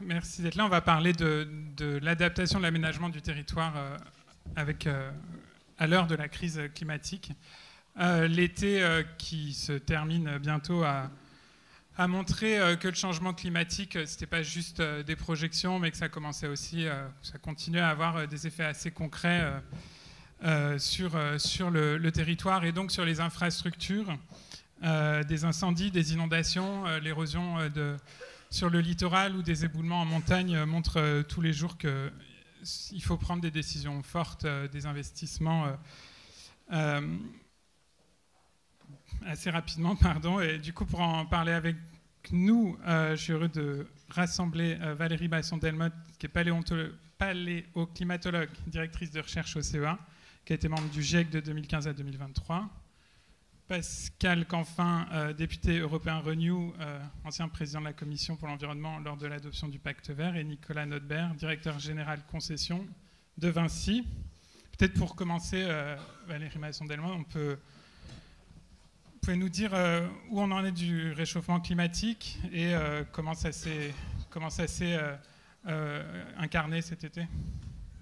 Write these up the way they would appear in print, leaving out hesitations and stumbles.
Merci d'être là. On va parler de l'adaptation de l'aménagement du territoire à l'heure de la crise climatique. L'été qui se termine bientôt a montré que le changement climatique, ce n'était pas juste des projections, mais que ça commençait aussi, ça continuait à avoir des effets assez concrets sur le territoire et donc sur les infrastructures, des incendies, des inondations, l'érosion sur le littoral ou des éboulements en montagne montrent tous les jours qu'il faut prendre des décisions fortes, des investissements assez rapidement, pardon. Et du coup, pour en parler avec nous, je suis heureux de rassembler Valérie Basson-Delmotte, qui est paléoclimatologue, directrice de recherche au CEA, qui a été membre du GIEC de 2015 à 2023. Pascal Canfin, député européen Renew, ancien président de la Commission pour l'environnement lors de l'adoption du Pacte vert, et Nicolas Notebert, directeur général concession de Vinci. Peut-être pour commencer, Valérie Basson-Delmotte, vous pouvez nous dire où on en est du réchauffement climatique et comment ça s'est incarné cet été?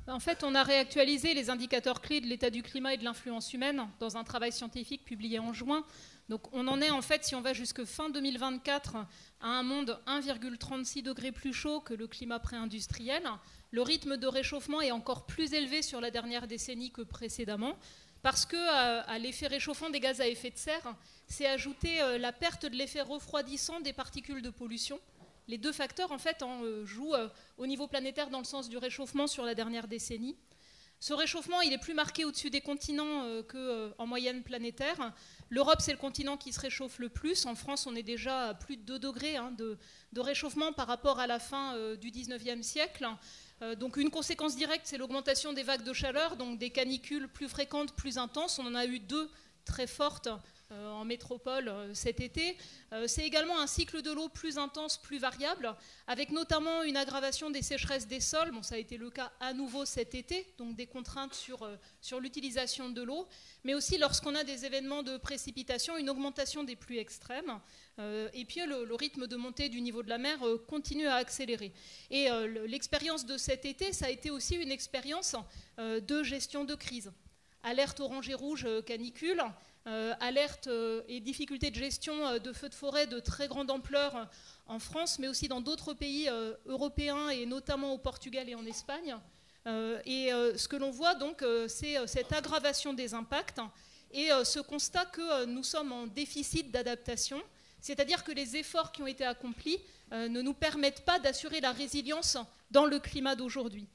En fait, on a réactualisé les indicateurs clés de l'état du climat et de l'influence humaine dans un travail scientifique publié en juin. Donc on en est en fait, si on va jusque fin 2024, à un monde 1,36 degrés plus chaud que le climat pré-industriel. Le rythme de réchauffement est encore plus élevé sur la dernière décennie que précédemment, parce qu'à l'effet réchauffant des gaz à effet de serre, s'est ajoutée la perte de l'effet refroidissant des particules de pollution. Les deux facteurs, en fait, jouent au niveau planétaire dans le sens du réchauffement sur la dernière décennie. Ce réchauffement, il est plus marqué au-dessus des continents qu'en moyenne planétaire. L'Europe, c'est le continent qui se réchauffe le plus. En France, on est déjà à plus de 2 degrés de réchauffement par rapport à la fin du 19e siècle. Donc une conséquence directe, c'est l'augmentation des vagues de chaleur, donc des canicules plus fréquentes, plus intenses. On en a eu 2 très fortes en métropole cet été. C'est également un cycle de l'eau plus intense, plus variable, avec notamment une aggravation des sécheresses des sols. Bon, ça a été le cas à nouveau cet été, donc des contraintes sur l'utilisation de l'eau, mais aussi lorsqu'on a des événements de précipitation, une augmentation des pluies extrêmes. Et puis le rythme de montée du niveau de la mer continue à accélérer. Et l'expérience de cet été, ça a été aussi une expérience de gestion de crise. Alerte orange et rouge, canicule, alerte et difficultés de gestion de feux de forêt de très grande ampleur en France, mais aussi dans d'autres pays européens et notamment au Portugal et en Espagne. Ce que l'on voit donc, c'est cette aggravation des impacts et ce constat que nous sommes en déficit d'adaptation, c'est-à-dire que les efforts qui ont été accomplis ne nous permettent pas d'assurer la résilience dans le climat d'aujourd'hui.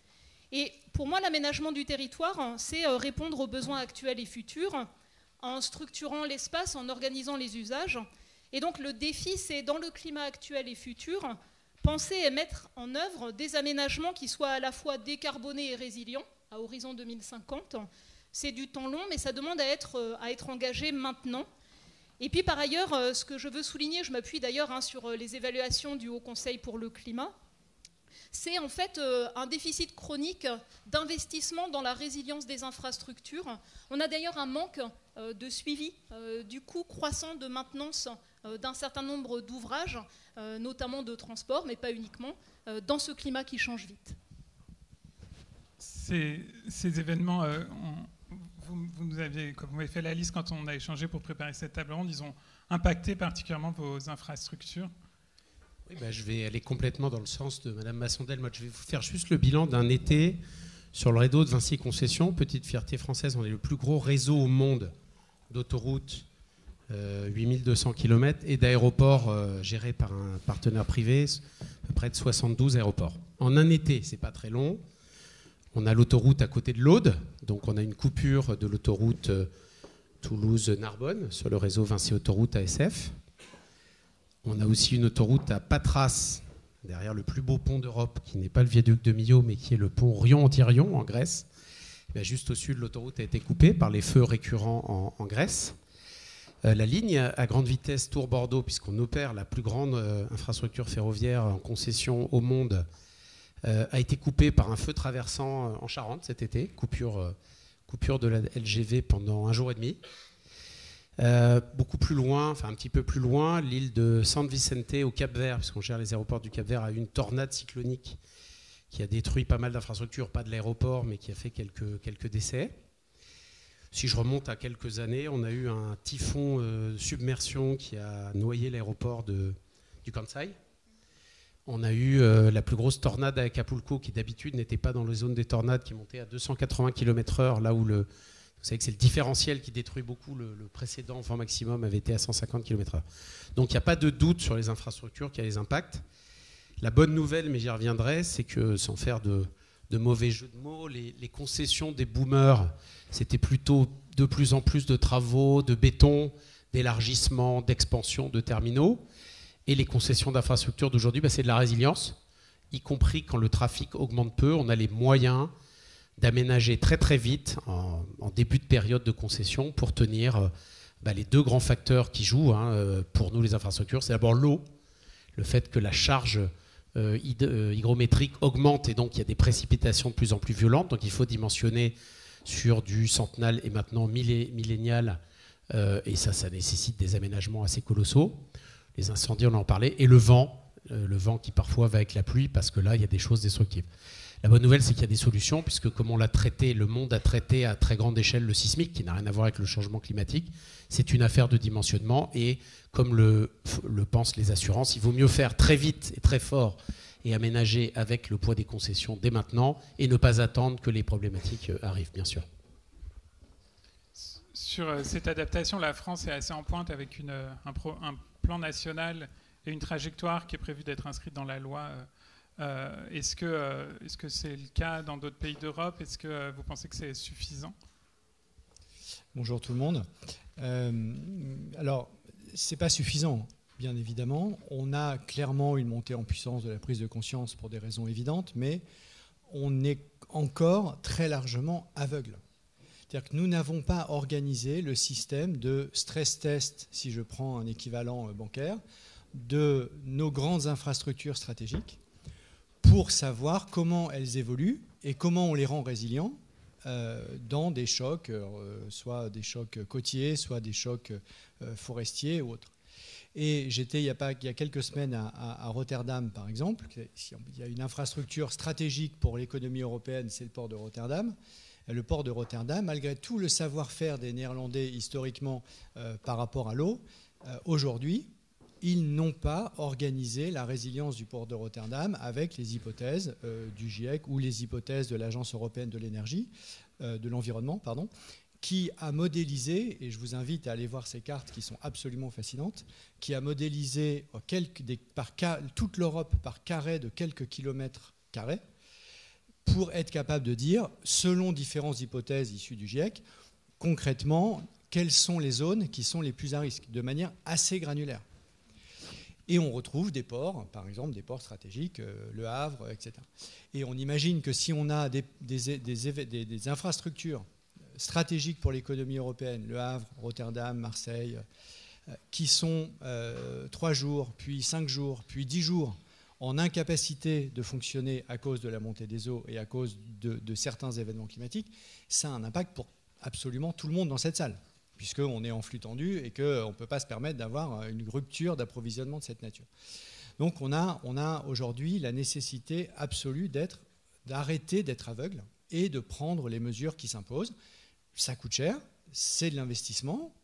Et pour moi, l'aménagement du territoire, c'est répondre aux besoins actuels et futurs en structurant l'espace, en organisant les usages. Et donc le défi, c'est dans le climat actuel et futur, penser et mettre en œuvre des aménagements qui soient à la fois décarbonés et résilients à horizon 2050. C'est du temps long, mais ça demande à être engagé maintenant. Et puis par ailleurs, ce que je veux souligner, je m'appuie d'ailleurs sur les évaluations du Haut Conseil pour le climat, c'est en fait un déficit chronique d'investissement dans la résilience des infrastructures. On a d'ailleurs un manque de suivi du coût croissant de maintenance d'un certain nombre d'ouvrages, notamment de transport, mais pas uniquement, dans ce climat qui change vite. Ces événements, vous m'avez fait la liste quand on a échangé pour préparer cette table ronde, ils ont impacté particulièrement vos infrastructures. Oui, je vais aller complètement dans le sens de Mme Basson-Delmotte. Je vais vous faire juste le bilan d'un été sur le réseau de Vinci Concessions. Petite fierté française, on est le plus gros réseau au monde d'autoroutes, 8200 km, et d'aéroports gérés par un partenaire privé, à peu près de 72 aéroports. En un été, c'est pas très long. On a l'autoroute à côté de l'Aude, donc on a une coupure de l'autoroute Toulouse-Narbonne sur le réseau Vinci Autoroute ASF. On a aussi une autoroute à Patras, derrière le plus beau pont d'Europe, qui n'est pas le viaduc de Millau, mais qui est le pont Rion-Antirion en Grèce. Juste au sud, l'autoroute a été coupée par les feux récurrents en Grèce. La ligne à grande vitesse Tours-Bordeaux, puisqu'on opère la plus grande infrastructure ferroviaire en concession au monde, a été coupée par un feu traversant en Charente cet été, coupure de la LGV pendant 1 jour et demi. Beaucoup plus loin, enfin un petit peu plus loin, l'île de San Vicente au Cap-Vert, puisqu'on gère les aéroports du Cap-Vert, a eu une tornade cyclonique qui a détruit pas mal d'infrastructures, pas de l'aéroport, mais qui a fait quelques décès. Si je remonte à quelques années, on a eu un typhon submersion qui a noyé l'aéroport du Kansai. On a eu la plus grosse tornade à Acapulco, qui d'habitude n'était pas dans les zones des tornades, qui montait à 280 km/h, là où vous savez que c'est le différentiel qui détruit beaucoup. Le précédent vent maximum avait été à 150 km/h. Donc il n'y a pas de doute sur les infrastructures qui a les impacts. La bonne nouvelle, mais j'y reviendrai, c'est que sans faire de mauvais jeux de mots, les concessions des boomers, c'était plutôt de plus en plus de travaux, de béton, d'élargissement, d'expansion de terminaux. Et les concessions d'infrastructures d'aujourd'hui, c'est de la résilience, y compris quand le trafic augmente peu. On a les moyens d'aménager très très vite, en début de période de concession, pour tenir les deux grands facteurs qui jouent pour nous les infrastructures. C'est d'abord l'eau, le fait que la charge hygrométrique augmente et donc il y a des précipitations de plus en plus violentes. Donc il faut dimensionner sur du centenal et maintenant millénial, et ça nécessite des aménagements assez colossaux. Les incendies, on en parlait, et le vent qui parfois va avec la pluie, parce que là, il y a des choses destructives. La bonne nouvelle, c'est qu'il y a des solutions, puisque comme on l'a traité, le monde a traité à très grande échelle le sismique, qui n'a rien à voir avec le changement climatique. C'est une affaire de dimensionnement, et comme le pensent les assurances, il vaut mieux faire très vite et très fort et aménager avec le poids des concessions dès maintenant, et ne pas attendre que les problématiques arrivent, bien sûr. Sur cette adaptation, la France est assez en pointe avec un plan national et une trajectoire qui est prévue d'être inscrite dans la loi. Est-ce que c'est le cas dans d'autres pays d'Europe? Est-ce que vous pensez que c'est suffisant? Bonjour tout le monde. Alors, ce n'est pas suffisant, bien évidemment. On a clairement une montée en puissance de la prise de conscience pour des raisons évidentes, mais on est encore très largement aveugle. C'est-à-dire que nous n'avons pas organisé le système de stress test, si je prends un équivalent bancaire, de nos grandes infrastructures stratégiques pour savoir comment elles évoluent et comment on les rend résilients dans des chocs, soit des chocs côtiers, soit des chocs forestiers ou autres. Et j'étais il y a quelques semaines à Rotterdam, par exemple. Il y a une infrastructure stratégique pour l'économie européenne, c'est le port de Rotterdam. Le port de Rotterdam, malgré tout le savoir-faire des Néerlandais historiquement par rapport à l'eau, aujourd'hui, ils n'ont pas organisé la résilience du port de Rotterdam avec les hypothèses du GIEC ou les hypothèses de l'Agence européenne de l'énergie, de l'environnement, pardon, qui a modélisé, et je vous invite à aller voir ces cartes qui sont absolument fascinantes, qui a modélisé toute l'Europe par carré de quelques kilomètres carrés, pour être capable de dire, selon différentes hypothèses issues du GIEC, concrètement, quelles sont les zones qui sont les plus à risque, de manière assez granulaire. Et on retrouve des ports, par exemple des ports stratégiques, Le Havre, etc. Et on imagine que si on a des infrastructures stratégiques pour l'économie européenne, Le Havre, Rotterdam, Marseille, qui sont 3 jours, puis 5 jours, puis 10 jours, en incapacité de fonctionner à cause de la montée des eaux et à cause de certains événements climatiques, ça a un impact pour absolument tout le monde dans cette salle, puisqu'on est en flux tendu et qu'on ne peut pas se permettre d'avoir une rupture d'approvisionnement de cette nature. Donc on a aujourd'hui la nécessité absolue d'arrêter d'être aveugle et de prendre les mesures qui s'imposent. Ça coûte cher, c'est de l'investissement,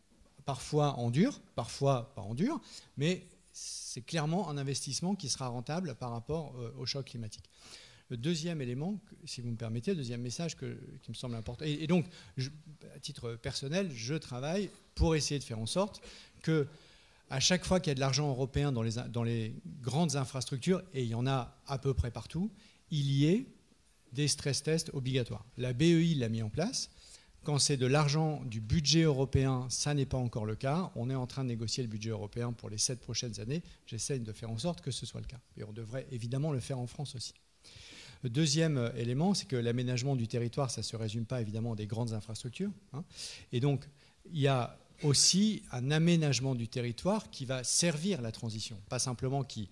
parfois en dur, parfois pas en dur, mais c'est clairement un investissement qui sera rentable par rapport au choc climatique. Le deuxième élément, si vous me permettez, le deuxième message qui me semble important, et donc, à titre personnel, je travaille pour essayer de faire en sorte que, à chaque fois qu'il y a de l'argent européen dans les grandes infrastructures, et il y en a à peu près partout, il y ait des stress tests obligatoires. La BEI l'a mis en place. Quand c'est de l'argent du budget européen, ça n'est pas encore le cas. On est en train de négocier le budget européen pour les 7 prochaines années. J'essaie de faire en sorte que ce soit le cas. Et on devrait évidemment le faire en France aussi. Le deuxième élément, c'est que l'aménagement du territoire, ça ne se résume pas évidemment à des grandes infrastructures. Et donc, il y a aussi un aménagement du territoire qui va servir la transition. Pas simplement qui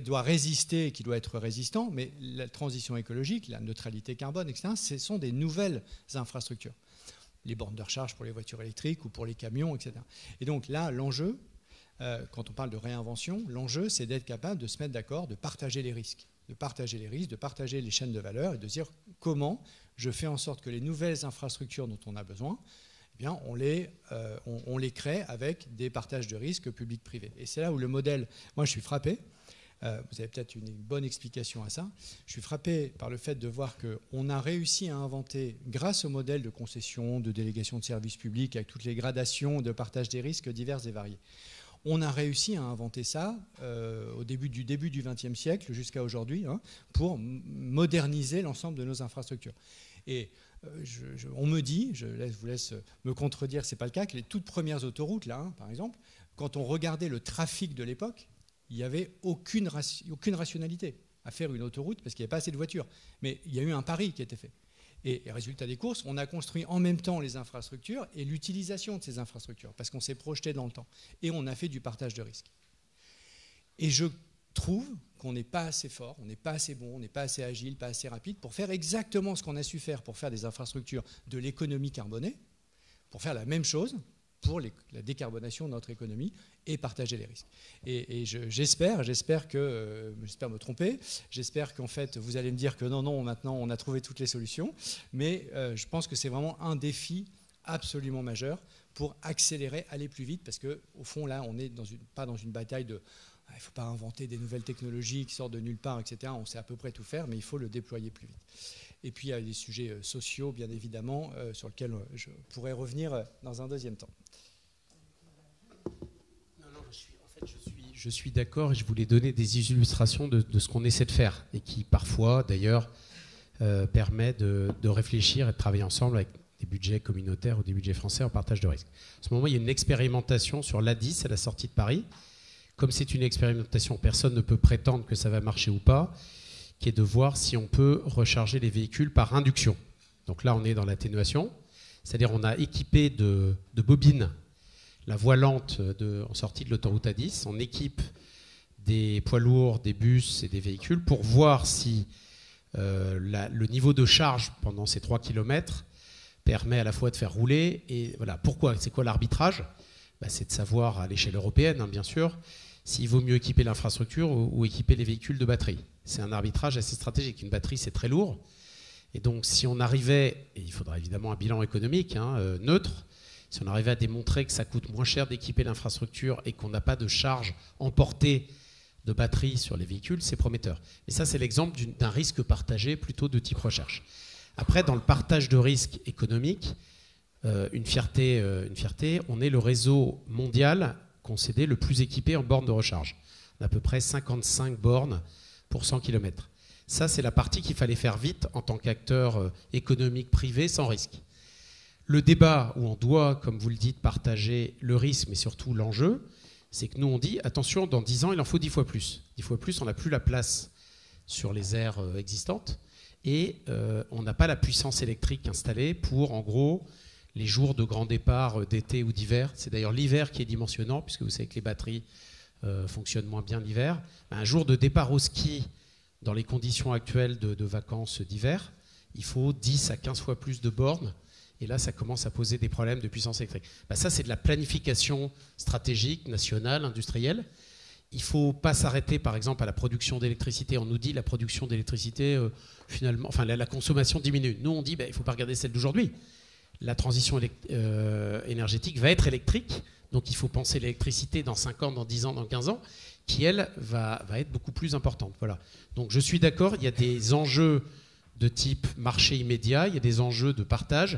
doit résister et qui doit être résistant, mais la transition écologique, la neutralité carbone, etc., ce sont des nouvelles infrastructures. les bornes de recharge pour les voitures électriques ou pour les camions, etc. Et donc là, l'enjeu, quand on parle de réinvention, l'enjeu, c'est d'être capable de se mettre d'accord, de partager les risques, de partager les chaînes de valeur et de dire comment je fais en sorte que les nouvelles infrastructures dont on a besoin, eh bien, on les crée avec des partages de risques publics-privés. Et c'est là où le modèle, moi je suis frappé, vous avez peut-être une bonne explication à ça, je suis frappé par le fait de voir qu'on a réussi à inventer, grâce au modèle de concession, de délégation de services publics, avec toutes les gradations de partage des risques diverses et variées. On a réussi à inventer ça au début du XXe siècle jusqu'à aujourd'hui, hein, pour moderniser l'ensemble de nos infrastructures. Et on me dit, je vous laisse me contredire, c'est pas le cas, que les toutes premières autoroutes, là, hein, par exemple, quand on regardait le trafic de l'époque, il n'y avait aucune rationalité à faire une autoroute parce qu'il n'y avait pas assez de voitures. Mais il y a eu un pari qui a été fait. Et résultat des courses, on a construit en même temps les infrastructures et l'utilisation de ces infrastructures parce qu'on s'est projeté dans le temps. Et on a fait du partage de risques. Et je trouve qu'on n'est pas assez fort, on n'est pas assez bon, on n'est pas assez agile, pas assez rapide pour faire exactement ce qu'on a su faire pour faire des infrastructures de l'économie carbonée, pour faire la même chose pour la décarbonation de notre économie et partager les risques. Et j'espère me tromper, j'espère qu'en fait vous allez me dire que non, maintenant on a trouvé toutes les solutions, mais je pense que c'est vraiment un défi absolument majeur pour accélérer, aller plus vite, parce qu'au fond là on n'est pas dans une bataille de il ne faut pas inventer des nouvelles technologies qui sortent de nulle part, etc. On sait à peu près tout faire, mais il faut le déployer plus vite. Et puis il y a des sujets sociaux, bien évidemment, sur lesquels je pourrais revenir dans un deuxième temps. Je suis d'accord et je voulais donner des illustrations de ce qu'on essaie de faire et qui parfois, d'ailleurs, permet de réfléchir et de travailler ensemble avec des budgets communautaires ou des budgets français en partage de risques. En ce moment, il y a une expérimentation sur l'A10 à la sortie de Paris. Comme c'est une expérimentation, personne ne peut prétendre que ça va marcher ou pas, qui est de voir si on peut recharger les véhicules par induction. Donc là, on est dans l'atténuation, c'est-à-dire on a équipé de bobines la voie lente en sortie de l'autoroute A10, on équipe des poids lourds, des bus et des véhicules pour voir si le niveau de charge pendant ces 3 km permet à la fois de faire rouler et voilà. Pourquoi ? C'est quoi l'arbitrage ? C'est de savoir à l'échelle européenne, hein, bien sûr, s'il vaut mieux équiper l'infrastructure ou équiper les véhicules de batterie. C'est un arbitrage assez stratégique. Une batterie, c'est très lourd. Et donc, si on arrivait, et il faudra évidemment un bilan économique neutre, si on arrivait à démontrer que ça coûte moins cher d'équiper l'infrastructure et qu'on n'a pas de charge emportée de batterie sur les véhicules, c'est prometteur. Et ça, c'est l'exemple d'un risque partagé plutôt de type recherche. Après, dans le partage de risques économiques, une fierté, on est le réseau mondial concédé le plus équipé en bornes de recharge. On a à peu près 55 bornes pour 100 km. Ça, c'est la partie qu'il fallait faire vite en tant qu'acteur économique privé sans risque. Le débat où on doit, comme vous le dites, partager le risque, mais surtout l'enjeu, c'est que nous, on dit, attention, dans 10 ans, il en faut 10 fois plus. 10 fois plus, on n'a plus la place sur les aires existantes et on n'a pas la puissance électrique installée pour, en gros, les jours de grand départ d'été ou d'hiver. C'est d'ailleurs l'hiver qui est dimensionnant, puisque vous savez que les batteries fonctionnent moins bien l'hiver. Un jour de départ au ski, dans les conditions actuelles de vacances d'hiver, il faut 10 à 15 fois plus de bornes. Et là, ça commence à poser des problèmes de puissance électrique. Ça, c'est de la planification stratégique, nationale, industrielle. Il ne faut pas s'arrêter, par exemple, à la production d'électricité. On nous dit la production d'électricité, finalement, enfin, la consommation diminue. Nous, on dit il ne faut pas regarder celle d'aujourd'hui. La transition énergétique va être électrique, donc il faut penser l'électricité dans 5 ans, dans 10 ans, dans 15 ans, qui, elle, va être beaucoup plus importante. Voilà. Donc je suis d'accord, il y a des enjeux de type marché immédiat, il y a des enjeux de partage,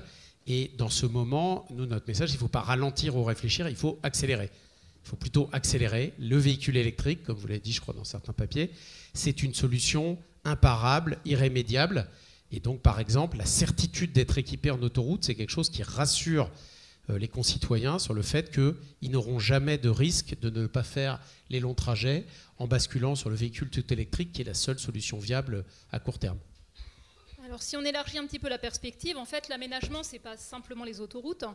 et dans ce moment, nous, notre message, il ne faut pas ralentir ou réfléchir, il faut accélérer. Il faut plutôt accélérer. Le véhicule électrique, comme vous l'avez dit, je crois, dans certains papiers, c'est une solution imparable, irrémédiable. Et donc, par exemple, la certitude d'être équipé en autoroute, c'est quelque chose qui rassure les concitoyens sur le fait qu'ils n'auront jamais de risque de ne pas faire les longs trajets en basculant sur le véhicule tout électrique, qui est la seule solution viable à court terme. Alors, si on élargit un petit peu la perspective, en fait, l'aménagement, ce n'est pas simplement les autoroutes,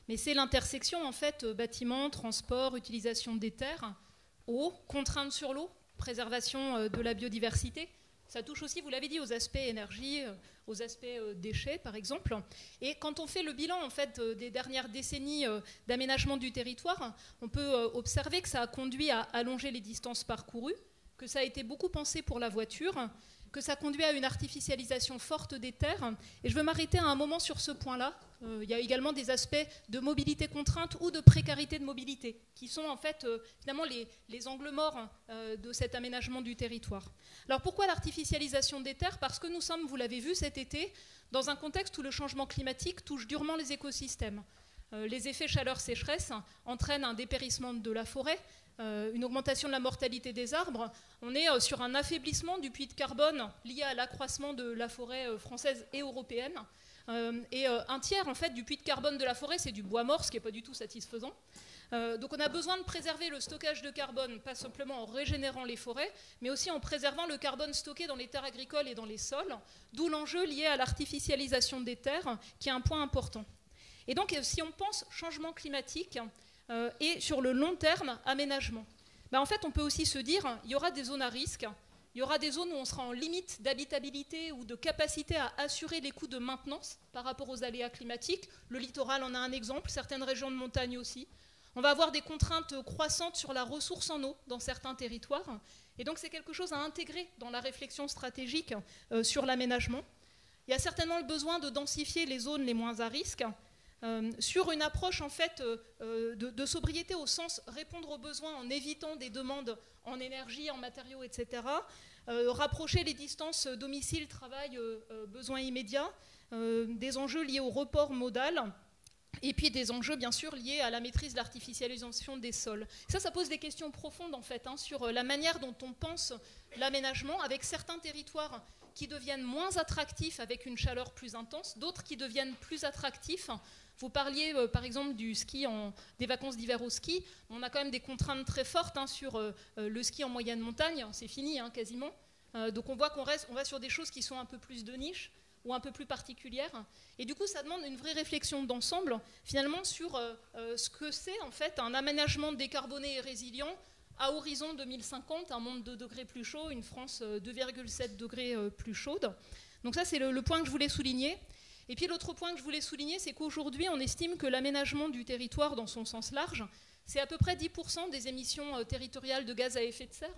mais c'est l'intersection, en fait, bâtiments, transport, utilisation des terres, eau, contraintes sur l'eau, préservation de la biodiversité. Ça touche aussi, vous l'avez dit, aux aspects énergie, aux aspects déchets, par exemple. Et quand on fait le bilan en fait, des dernières décennies d'aménagement du territoire, on peut observer que ça a conduit à allonger les distances parcourues, que ça a été beaucoup pensé pour la voiture, que ça conduit à une artificialisation forte des terres. Et je veux m'arrêter à un moment sur ce point-là. Il y a également des aspects de mobilité contrainte ou de précarité de mobilité, qui sont en fait finalement les angles morts de cet aménagement du territoire. Alors pourquoi l'artificialisation des terres? Parce que nous sommes, vous l'avez vu cet été, dans un contexte où le changement climatique touche durement les écosystèmes. Les effets chaleur-sécheresse entraînent un dépérissement de la forêt, une augmentation de la mortalité des arbres. On est sur un affaiblissement du puits de carbone lié à l'accroissement de la forêt française et européenne. Et un tiers en fait, du puits de carbone de la forêt, c'est du bois mort, ce qui n'est pas du tout satisfaisant. Donc on a besoin de préserver le stockage de carbone, pas simplement en régénérant les forêts, mais aussi en préservant le carbone stocké dans les terres agricoles et dans les sols, d'où l'enjeu lié à l'artificialisation des terres, qui est un point important. Et donc si on pense changement climatique, et sur le long terme, aménagement. En fait, on peut aussi se dire qu'il y aura des zones à risque, il y aura des zones où on sera en limite d'habitabilité ou de capacité à assurer les coûts de maintenance par rapport aux aléas climatiques. Le littoral en a un exemple, certaines régions de montagne aussi. On va avoir des contraintes croissantes sur la ressource en eau dans certains territoires. Et donc, c'est quelque chose à intégrer dans la réflexion stratégique sur l'aménagement. Il y a certainement le besoin de densifier les zones les moins à risque, sur une approche en fait, de sobriété au sens répondre aux besoins en évitant des demandes en énergie, en matériaux, etc. Rapprocher les distances domicile, travail, besoins immédiats, des enjeux liés au report modal, et puis des enjeux bien sûr liés à la maîtrise de l'artificialisation des sols. Ça pose des questions profondes en fait, sur la manière dont on pense l'aménagement, avec certains territoires qui deviennent moins attractifs avec une chaleur plus intense, d'autres qui deviennent plus attractifs. Vous parliez par exemple du ski, des vacances d'hiver au ski. On a quand même des contraintes très fortes sur le ski en moyenne montagne. C'est fini quasiment. Donc on voit qu'on va sur des choses qui sont un peu plus de niche ou un peu plus particulières. Et du coup, ça demande une vraie réflexion d'ensemble, finalement, sur ce que c'est en fait un aménagement décarboné et résilient à horizon 2050, un monde 2 degrés plus chaud, une France 2,7 degrés plus chaude. Donc ça, c'est le point que je voulais souligner. Et puis l'autre point que je voulais souligner, c'est qu'aujourd'hui, on estime que l'aménagement du territoire dans son sens large, c'est à peu près 10% des émissions territoriales de gaz à effet de serre.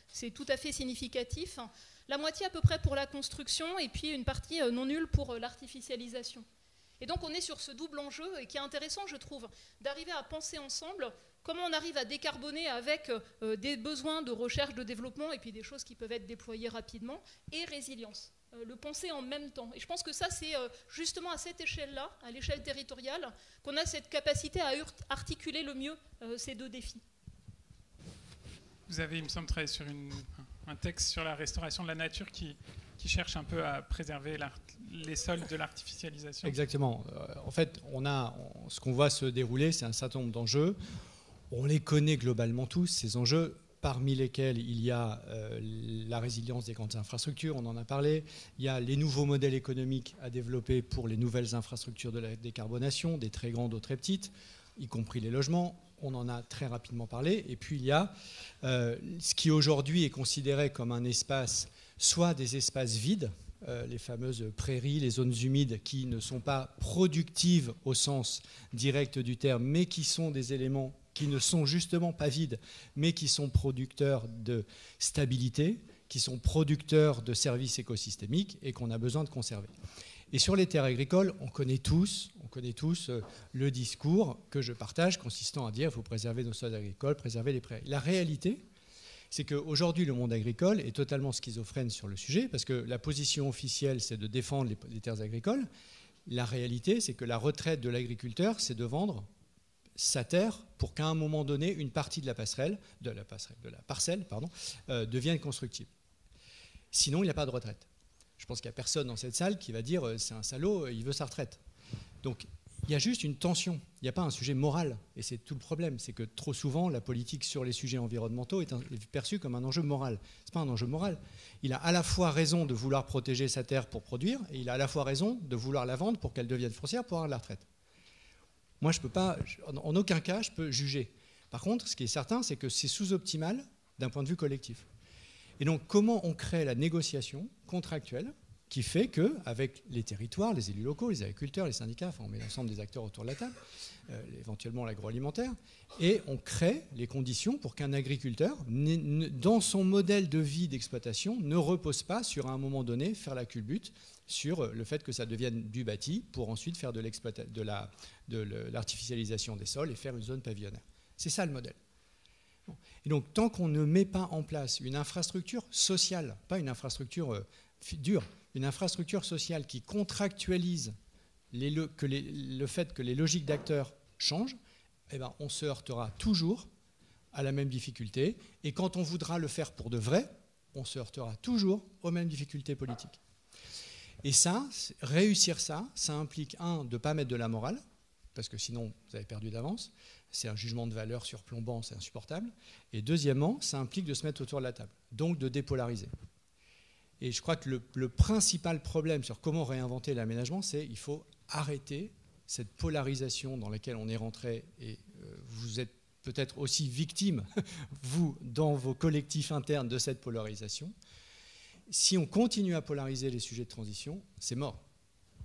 C'est tout à fait significatif. La moitié à peu près pour la construction et puis une partie non nulle pour l'artificialisation. Et donc on est sur ce double enjeu et qui est intéressant, je trouve, d'arriver à penser ensemble comment on arrive à décarboner avec des besoins de recherche, de développement et puis des choses qui peuvent être déployées rapidement et résilience. Le penser en même temps. Et je pense que ça, c'est justement à cette échelle-là, à l'échelle territoriale, qu'on a cette capacité à articuler le mieux ces deux défis. Vous avez, il me semble, travaillé sur un texte sur la restauration de la nature qui cherche un peu à préserver les sols de l'artificialisation. Exactement. En fait, ce qu'on voit se dérouler, c'est un certain nombre d'enjeux. On les connaît globalement tous, ces enjeux, parmi lesquels il y a la résilience des grandes infrastructures, on en a parlé. Il y a les nouveaux modèles économiques à développer pour les nouvelles infrastructures de la décarbonation, des très grandes aux très petites, y compris les logements. On en a très rapidement parlé. Et puis il y a ce qui aujourd'hui est considéré comme un espace, soit des espaces vides, les fameuses prairies, les zones humides qui ne sont pas productives au sens direct du terme, mais qui sont des éléments qui ne sont justement pas vides, mais qui sont producteurs de stabilité, qui sont producteurs de services écosystémiques et qu'on a besoin de conserver. Et sur les terres agricoles, on connaît tous le discours que je partage consistant à dire qu'il faut préserver nos sols agricoles, préserver les prairies. La réalité, c'est qu'aujourd'hui, le monde agricole est totalement schizophrène sur le sujet, parce que la position officielle, c'est de défendre les terres agricoles. La réalité, c'est que la retraite de l'agriculteur, c'est de vendre sa terre pour qu'à un moment donné, une partie de la parcelle devienne constructible. Sinon, il n'y a pas de retraite. Je pense qu'il n'y a personne dans cette salle qui va dire c'est un salaud, il veut sa retraite. Donc, il y a juste une tension. Il n'y a pas un sujet moral. Et c'est tout le problème. C'est que trop souvent, la politique sur les sujets environnementaux est perçue comme un enjeu moral. Ce n'est pas un enjeu moral. Il a à la fois raison de vouloir protéger sa terre pour produire, et il a à la fois raison de vouloir la vendre pour qu'elle devienne foncière pour avoir de la retraite. Moi, je peux pas, en aucun cas, je peux juger. Par contre, ce qui est certain, c'est que c'est sous-optimal d'un point de vue collectif. Et donc, comment on crée la négociation contractuelle qui fait qu'avec les territoires, les élus locaux, les agriculteurs, les syndicats, enfin on met l'ensemble des acteurs autour de la table, éventuellement l'agroalimentaire, et on crée les conditions pour qu'un agriculteur, dans son modèle de vie d'exploitation, ne repose pas sur, à un moment donné, faire la culbute sur le fait que ça devienne du bâti pour ensuite faire de l'artificialisation des sols et faire une zone pavillonnaire. C'est ça le modèle. Et donc, tant qu'on ne met pas en place une infrastructure sociale, pas une infrastructure dure, une infrastructure sociale qui contractualise le fait que les logiques d'acteurs changent, eh ben, on se heurtera toujours à la même difficulté. Et quand on voudra le faire pour de vrai, on se heurtera toujours aux mêmes difficultés politiques. Et ça, réussir ça, ça implique, de ne pas mettre de la morale, parce que sinon, vous avez perdu d'avance. C'est un jugement de valeur surplombant, c'est insupportable. Et deuxièmement, ça implique de se mettre autour de la table, donc de dépolariser. Et je crois que le principal problème sur comment réinventer l'aménagement, c'est qu'il faut arrêter cette polarisation dans laquelle on est rentré. Et vous êtes peut-être aussi victime, vous, dans vos collectifs internes, de cette polarisation. Si on continue à polariser les sujets de transition, c'est mort.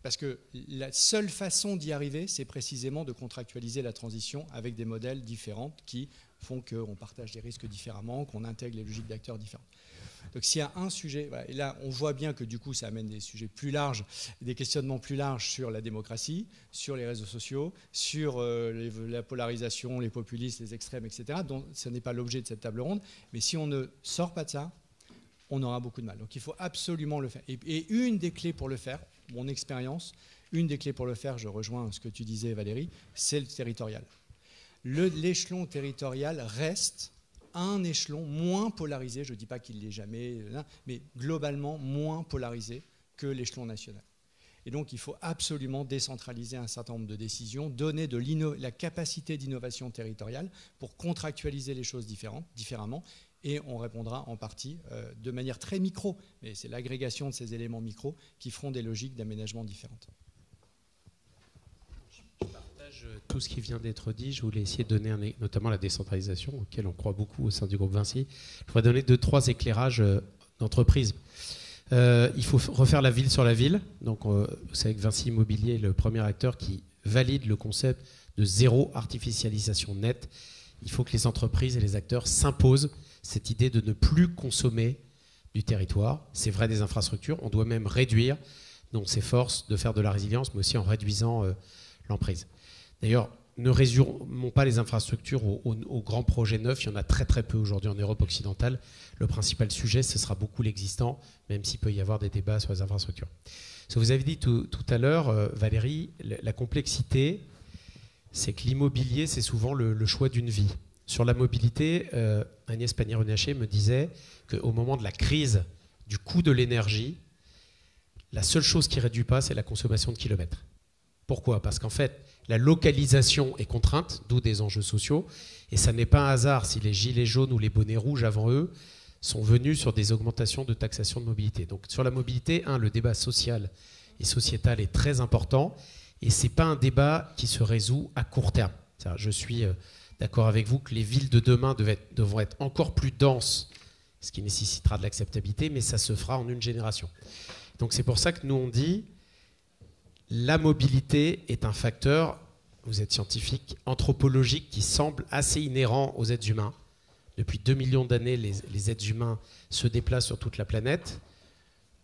Parce que la seule façon d'y arriver, c'est précisément de contractualiser la transition avec des modèles différents qui font qu'on partage des risques différemment, qu'on intègre les logiques d'acteurs différents. Donc s'il y a un sujet, voilà, et là on voit bien que du coup ça amène des sujets plus larges, des questionnements plus larges sur la démocratie, sur les réseaux sociaux, sur la polarisation, les populistes, les extrêmes, etc. Donc ce n'est pas l'objet de cette table ronde, mais si on ne sort pas de ça, on aura beaucoup de mal. Donc il faut absolument le faire. Et une des clés pour le faire, mon expérience, une des clés pour le faire, je rejoins ce que tu disais Valérie, c'est le territorial. L'échelon territorial reste un échelon moins polarisé, je ne dis pas qu'il ne l'est jamais, mais globalement moins polarisé que l'échelon national. Et donc il faut absolument décentraliser un certain nombre de décisions, donner la capacité d'innovation territoriale pour contractualiser les choses différemment. Et on répondra en partie de manière très micro, mais c'est l'agrégation de ces éléments micro qui feront des logiques d'aménagement différentes. Je partage tout ce qui vient d'être dit. Je voulais essayer de donner notamment la décentralisation, auquel on croit beaucoup au sein du groupe Vinci. Je voudrais donner 2-3 éclairages d'entreprise. Il faut refaire la ville sur la ville. Donc, vous savez que Vinci Immobilier est le premier acteur qui valide le concept de zéro artificialisation nette. Il faut que les entreprises et les acteurs s'imposent cette idée de ne plus consommer du territoire. C'est vrai des infrastructures, on doit même réduire, donc on s'efforce de faire de la résilience, mais aussi en réduisant l'emprise. D'ailleurs, ne résumons pas les infrastructures aux grands projets neufs, il y en a très très peu aujourd'hui en Europe occidentale. Le principal sujet, ce sera beaucoup l'existant, même s'il peut y avoir des débats sur les infrastructures. Ce que vous avez dit tout à l'heure, Valérie, la complexité, c'est que l'immobilier, c'est souvent le choix d'une vie. Sur la mobilité, Agnès Pannier-Runacher me disait qu'au moment de la crise du coût de l'énergie, la seule chose qui ne réduit pas, c'est la consommation de kilomètres. Pourquoi ? Parce qu'en fait, la localisation est contrainte, d'où des enjeux sociaux, et ça n'est pas un hasard si les gilets jaunes ou les bonnets rouges avant eux sont venus sur des augmentations de taxation de mobilité. Donc sur la mobilité, le débat social et sociétal est très important, et ce n'est pas un débat qui se résout à court terme. Je suis d'accord avec vous que les villes de demain devront être encore plus denses, ce qui nécessitera de l'acceptabilité, mais ça se fera en une génération. Donc c'est pour ça que nous on dit la mobilité est un facteur, vous êtes scientifique, anthropologique qui semble assez inhérent aux êtres humains. Depuis 2 millions d'années, les êtres humains se déplacent sur toute la planète.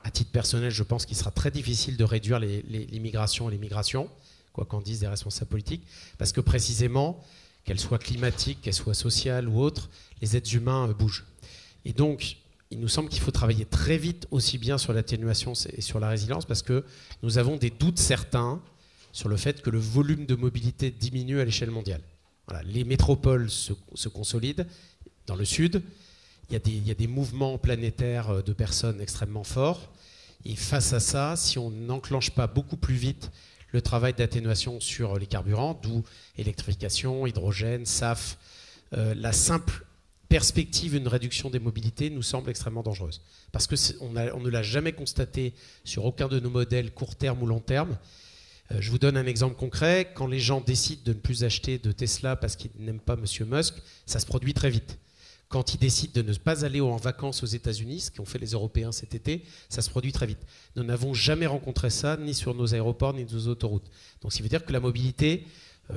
À titre personnel, je pense qu'il sera très difficile de réduire l'immigration et les migrations, quoi qu'en disent des responsables politiques, parce que précisément, qu'elles soient climatiques, qu'elles soient sociales ou autres, les êtres humains bougent. Et donc, il nous semble qu'il faut travailler très vite aussi bien sur l'atténuation et sur la résilience, parce que nous avons des doutes certains sur le fait que le volume de mobilité diminue à l'échelle mondiale. Voilà, les métropoles se consolident dans le sud, il y a des mouvements planétaires de personnes extrêmement forts, et face à ça, si on n'enclenche pas beaucoup plus vite le travail d'atténuation sur les carburants, d'où électrification, hydrogène, SAF, la simple perspective d'une réduction des mobilités nous semble extrêmement dangereuse. Parce qu'on ne l'a jamais constaté sur aucun de nos modèles court terme ou long terme. Je vous donne un exemple concret. Quand les gens décident de ne plus acheter de Tesla parce qu'ils n'aiment pas M. Musk, ça se produit très vite. quand ils décident de ne pas aller en vacances aux États-Unis, ce qu'ont fait les Européens cet été, ça se produit très vite. Nous n'avons jamais rencontré ça, ni sur nos aéroports, ni nos autoroutes. Donc, ça veut dire que la mobilité,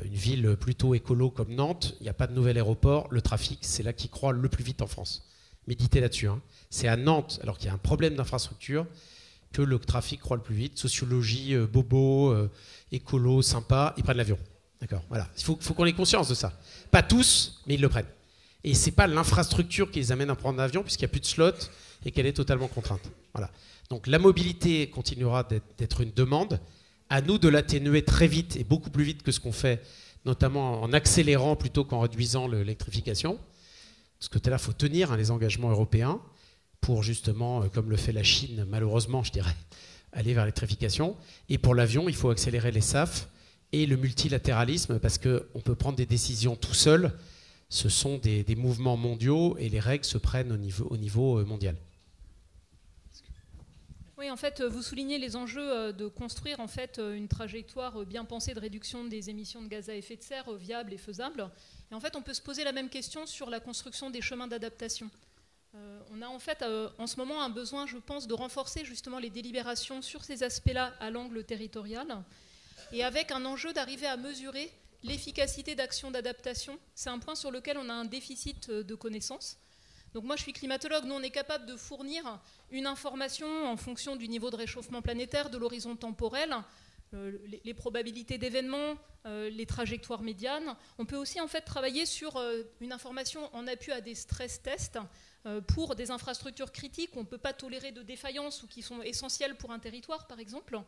une ville plutôt écolo comme Nantes, il n'y a pas de nouvel aéroport, le trafic, c'est là qui croît le plus vite en France. Méditez là-dessus. Hein. C'est à Nantes, alors qu'il y a un problème d'infrastructure, que le trafic croît le plus vite. Sociologie, bobo, écolo, sympa, ils prennent l'avion. D'accord, voilà. Il faut qu'on ait conscience de ça. Pas tous, mais ils le prennent. Et ce n'est pas l'infrastructure qui les amène à prendre l'avion, puisqu'il n'y a plus de slots et qu'elle est totalement contrainte. Voilà. Donc la mobilité continuera d'être une demande. À nous de l'atténuer très vite et beaucoup plus vite que ce qu'on fait, notamment en accélérant plutôt qu'en réduisant l'électrification. De ce côté-là, il faut tenir les engagements européens pour justement, comme le fait la Chine, malheureusement, je dirais, aller vers l'électrification. Et pour l'avion, il faut accélérer les SAF et le multilatéralisme, parce qu'on peut prendre des décisions tout seul. Ce sont des mouvements mondiaux et les règles se prennent au niveau mondial. Oui, en fait, vous soulignez les enjeux de construire en fait une trajectoire bien pensée de réduction des émissions de gaz à effet de serre viable et faisable. Et en fait, on peut se poser la même question sur la construction des chemins d'adaptation. On a en fait en ce moment un besoin, je pense, de renforcer justement les délibérations sur ces aspects-là à l'angle territorial, et avec un enjeu d'arriver à mesurer l'efficacité d'actions d'adaptation. C'est un point sur lequel on a un déficit de connaissances. Donc moi je suis climatologue, nous on est capable de fournir une information en fonction du niveau de réchauffement planétaire, de l'horizon temporel, les probabilités d'événements, les trajectoires médianes. On peut aussi en fait travailler sur une information en appui à des stress tests pour des infrastructures critiques où on ne peut pas tolérer de défaillances ou qui sont essentielles pour un territoire par exemple.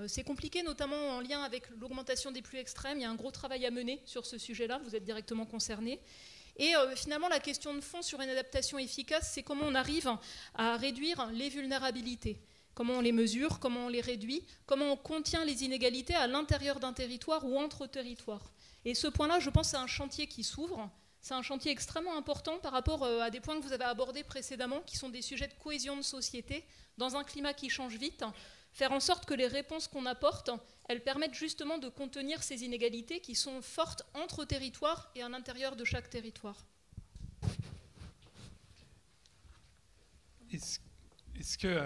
C'est compliqué, notamment en lien avec l'augmentation des pluies extrêmes. Il y a un gros travail à mener sur ce sujet-là, vous êtes directement concernés. Et finalement, la question de fond sur une adaptation efficace, c'est comment on arrive à réduire les vulnérabilités. Comment on les mesure, comment on les réduit, comment on contient les inégalités à l'intérieur d'un territoire ou entre territoires. Et ce point-là, je pense, c'est un chantier qui s'ouvre. C'est un chantier extrêmement important par rapport à des points que vous avez abordés précédemment, qui sont des sujets de cohésion de société, dans un climat qui change vite. Faire en sorte que les réponses qu'on apporte, elles permettent justement de contenir ces inégalités qui sont fortes entre territoires et à l'intérieur de chaque territoire. Est-ce que,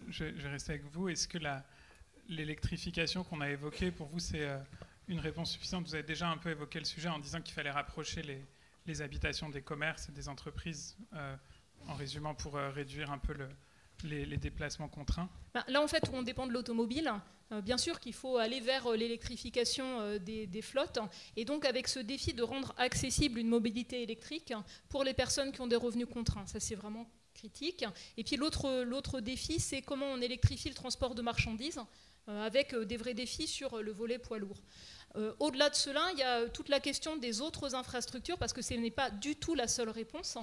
je vais rester avec vous, est-ce que l'électrification qu'on a évoquée, pour vous, c'est une réponse suffisante? Vous avez déjà un peu évoqué le sujet en disant qu'il fallait rapprocher les habitations des commerces et des entreprises, en résumant pour réduire un peu les déplacements contraints. Là, en fait, où on dépend de l'automobile, bien sûr qu'il faut aller vers l'électrification des flottes, et donc avec ce défi de rendre accessible une mobilité électrique pour les personnes qui ont des revenus contraints. Ça, c'est vraiment critique. Et puis l'autre défi, c'est comment on électrifie le transport de marchandises, avec des vrais défis sur le volet poids lourd. Au-delà de cela, il y a toute la question des autres infrastructures, parce que ce n'est pas du tout la seule réponse.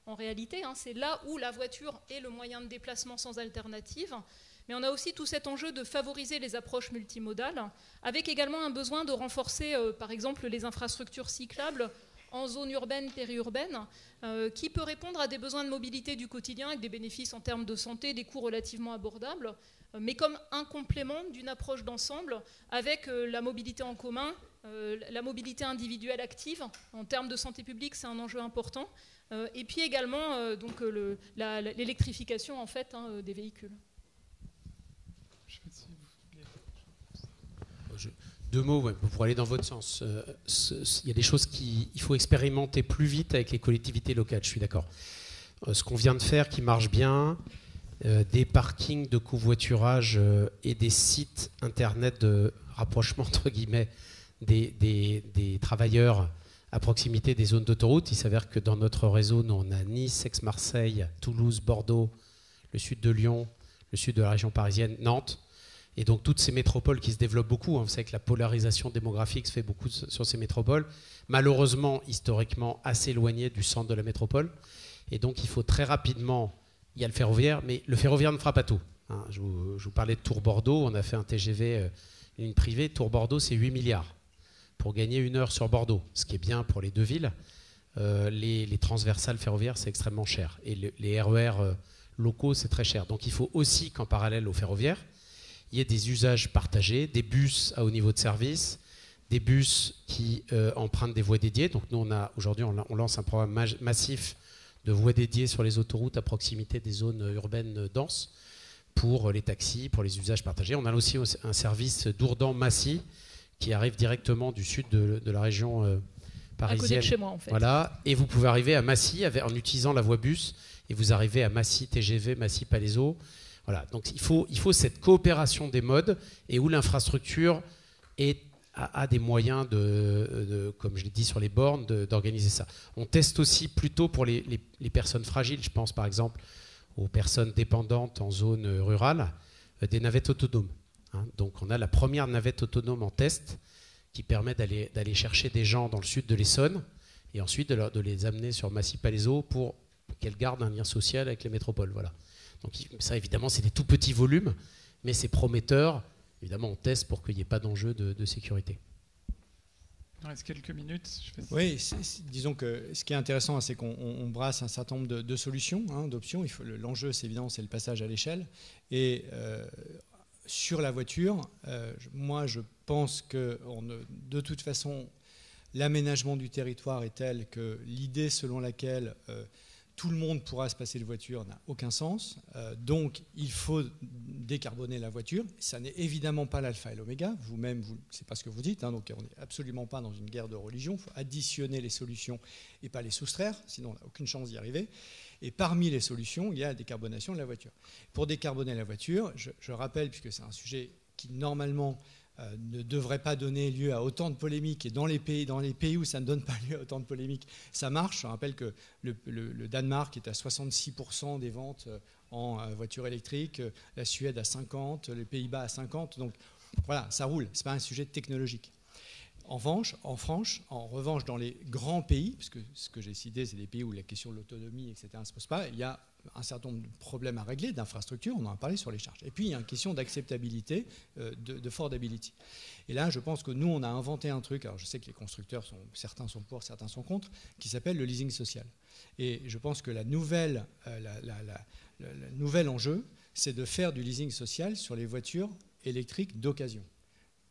En réalité, c'est là où la voiture est le moyen de déplacement sans alternative. Mais on a aussi tout cet enjeu de favoriser les approches multimodales, avec également un besoin de renforcer, par exemple, les infrastructures cyclables en zone urbaine, périurbaine, qui peut répondre à des besoins de mobilité du quotidien avec des bénéfices en termes de santé, des coûts relativement abordables, mais comme un complément d'une approche d'ensemble avec la mobilité en commun, la mobilité individuelle active. En termes de santé publique, c'est un enjeu important. Et puis également donc, l'électrification en fait, des véhicules. Deux mots pour aller dans votre sens. Il y a des choses qu'il faut expérimenter plus vite avec les collectivités locales, je suis d'accord. Ce qu'on vient de faire qui marche bien, des parkings de covoiturage et des sites internet de rapprochement entre guillemets des travailleurs à proximité des zones d'autoroute. Il s'avère que dans notre réseau, nous, on a Nice, Aix-Marseille, Toulouse, Bordeaux, le sud de Lyon, le sud de la région parisienne, Nantes. Et donc toutes ces métropoles qui se développent beaucoup, vous savez que la polarisation démographique se fait beaucoup sur ces métropoles, malheureusement, historiquement, assez éloignées du centre de la métropole. Et donc il faut très rapidement, il y a le ferroviaire, mais le ferroviaire ne fera pas tout. Je vous parlais de Tours-Bordeaux, on a fait un TGV, une ligne privée, Tours-Bordeaux, c'est 8 milliards pour gagner 1 heure sur Bordeaux, ce qui est bien pour les deux villes. Les transversales ferroviaires, c'est extrêmement cher. Et les RER locaux, c'est très cher. Donc il faut aussi qu'en parallèle au ferroviaire, il y ait des usages partagés, des bus à haut niveau de service, des bus qui empruntent des voies dédiées. Donc nous, aujourd'hui, on lance un programme massif voies dédiées sur les autoroutes à proximité des zones urbaines denses pour les taxis, pour les usages partagés. On a aussi un service Dourdan-Massy qui arrive directement du sud de la région parisienne. À côté de chez moi, en fait. Voilà. Et vous pouvez arriver à Massy en utilisant la voie bus, et vous arrivez à Massy TGV, Massy Palaiseau. Voilà. Donc il faut cette coopération des modes et où l'infrastructure a des moyens comme je l'ai dit sur les bornes, d'organiser ça. On teste aussi plutôt pour les personnes fragiles, je pense par exemple aux personnes dépendantes en zone rurale, des navettes autonomes. Donc on a la première navette autonome en test qui permet d'aller chercher des gens dans le sud de l'Essonne et ensuite de les amener sur Massy-Palaiseau pour qu'elles gardent un lien social avec les métropoles. Voilà. Donc ça évidemment c'est des tout petits volumes, mais c'est prometteur. Évidemment on teste pour qu'il n'y ait pas d'enjeu de sécurité. Il reste quelques minutes. Oui, disons que ce qui est intéressant, c'est qu'on brasse un certain nombre de solutions, d'options. L'enjeu, c'est évidemment, c'est le passage à l'échelle. Et sur la voiture, moi, je pense que de toute façon, l'aménagement du territoire est tel que l'idée selon laquelle tout le monde pourra se passer de voiture n'a aucun sens. Donc, il faut décarboner la voiture. Ça n'est évidemment pas l'alpha et l'oméga. Vous-même, c'est pas ce que vous dites. Donc, on n'est absolument pas dans une guerre de religion. Il faut additionner les solutions et pas les soustraire. Sinon, on n'a aucune chance d'y arriver. Et parmi les solutions, il y a la décarbonation de la voiture. Pour décarboner la voiture, je rappelle, puisque c'est un sujet qui, normalement, ne devrait pas donner lieu à autant de polémiques, et dans les pays où ça ne donne pas lieu à autant de polémiques, ça marche. Je rappelle que le Danemark est à 66% des ventes en voitures électriques, la Suède à 50%, les Pays-Bas à 50%, donc voilà, ça roule, ce n'est pas un sujet technologique. En revanche, dans les grands pays, parce que ce que j'ai cité, c'est des pays où la question de l'autonomie, etc., ne se pose pas, il y a un certain nombre de problèmes à régler, d'infrastructures, on en a parlé sur les charges. Et puis, il y a une question d'acceptabilité, de affordability. Et là, je pense que nous, on a inventé un truc, alors je sais que les constructeurs, certains sont pour, certains sont contre, qui s'appelle le leasing social. Et je pense que le nouvel enjeu, c'est de faire du leasing social sur les voitures électriques d'occasion.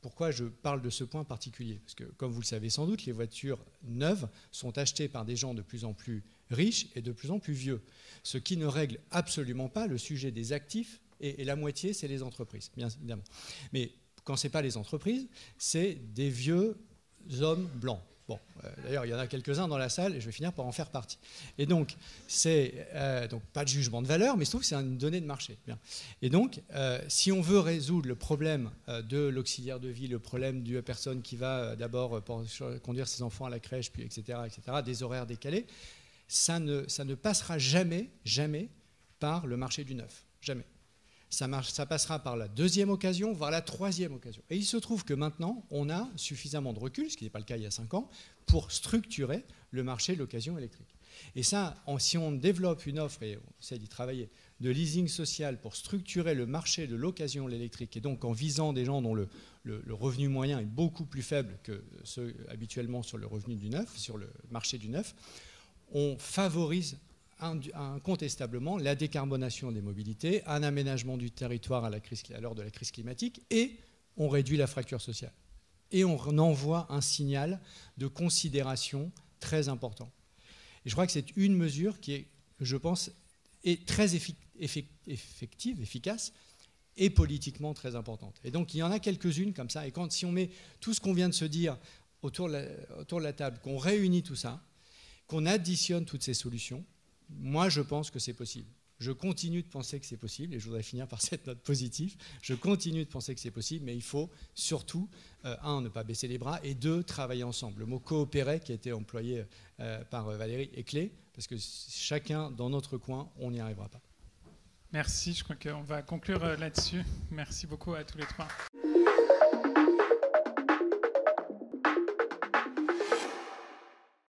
Pourquoi je parle de ce point particulier? Parce que, comme vous le savez sans doute, les voitures neuves sont achetées par des gens de plus en plus riches et de plus en plus vieux, ce qui ne règle absolument pas le sujet des actifs, et la moitié, c'est les entreprises, bien évidemment. Mais quand ce n'est pas les entreprises, c'est des vieux hommes blancs. Bon, d'ailleurs, il y en a quelques-uns dans la salle et je vais finir par en faire partie. Et donc, c'est donc pas de jugement de valeur, mais je trouve que c'est une donnée de marché. Bien. Et donc, si on veut résoudre le problème de l'auxiliaire de vie, le problème de la personne qui va d'abord conduire ses enfants à la crèche, puis etc., des horaires décalés, ça ne passera jamais par le marché du neuf. Jamais. Ça passera par la deuxième occasion, voire la troisième occasion. Et il se trouve que maintenant, on a suffisamment de recul, ce qui n'est pas le cas il y a 5 ans, pour structurer le marché de l'occasion électrique. Et ça, si on développe une offre, et on essaie d'y travailler, de leasing social pour structurer le marché de l'occasion électrique, et donc en visant des gens dont le revenu moyen est beaucoup plus faible que ceux habituellement sur le revenu du neuf, sur le marché du neuf, on favorise incontestablement la décarbonation des mobilités, un aménagement du territoire à l'heure de la crise climatique, et on réduit la fracture sociale. Et on envoie un signal de considération très important. Et je crois que c'est une mesure qui est, je pense, est très effective, efficace, et politiquement très importante. Et donc il y en a quelques-unes comme ça, et si on met tout ce qu'on vient de se dire autour de la table, qu'on réunit tout ça, qu'on additionne toutes ces solutions, moi, je pense que c'est possible. Je continue de penser que c'est possible, et je voudrais finir par cette note positive. Je continue de penser que c'est possible, mais il faut surtout, ne pas baisser les bras, et 2, travailler ensemble. Le mot coopérer qui a été employé par Valérie est clé, parce que chacun dans notre coin, on n'y arrivera pas. Merci, je crois qu'on va conclure là-dessus. Merci beaucoup à tous les trois.